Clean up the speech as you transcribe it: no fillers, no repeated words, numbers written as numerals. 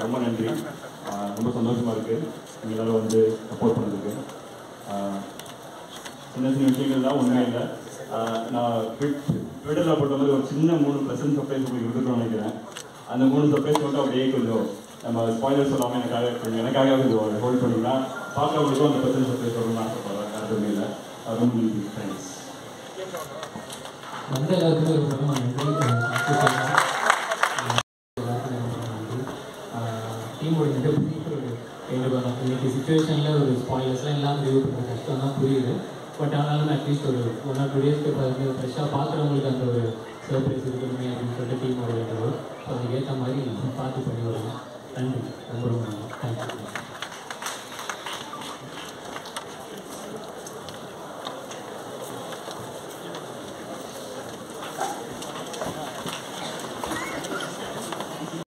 ரொம்ப நன்றி. ரொம்ப சந்தோஷமாக இருக்குது எங்களால் வந்து சப்போர்ட் பண்ணுறதுக்கு. சின்ன சின்ன விஷயங்கள் தான், ஒன்றுமே இல்லை. நான் ட்விட்டரில் போட்ட மாதிரி ஒரு சின்ன 3 ப்ளசன்ட் சர்ப்ரைஸ் உங்களுக்கு கொடுத்துருக்கோம்னு நினைக்கிறேன். அந்த 3 சர்ப்ரைஸ் மட்டும் அப்படியே கொஞ்சம் நம்ம ஸ்பாயிலர் சொல்லாமல் எனக்காக கொஞ்சம் ஹோல்ட் பண்ணிங்கன்னா பார்க்குறவங்களுக்கும் அந்த ப்ளசன்ட் சர்ப்ரைஸ் சொல்லணும்னு ஆசைப்படுறேன். அதுவுமே இல்லை. ரொம்ப நன்றி. தேங்க்ஸ். வந்த எல்லாருக்குமே ரொம்ப நன்றி. டீமோட மிகப்பெரிய எங்களுக்கு இன்றைக்கி சுச்சுவேஷனில் ஒரு ஸ்பாயிலர்ஸ்லாம் எல்லாம் ரிவ்யூ பண்ணுற கஷ்டம் தான் புரியுது. பட் ஆனாலும் அட்லீஸ்ட் ஒரு 1 or 2 டேஸ்க்கு வந்து ஃப்ரெஷ்ஷாக பார்க்குறவங்களுக்கு அந்த ஒரு சர்ப்ரைஸ் இருக்கணுமே அப்படின்னு சொல்லிட்டு டீமோட வேண்டுவோம். ஸோ அதுக்கேற்ற மாதிரி பார்த்து பண்ணி வருவோம். நன்றி. ரொம்ப ரொம்ப நன்றி. தேங்க்யூ.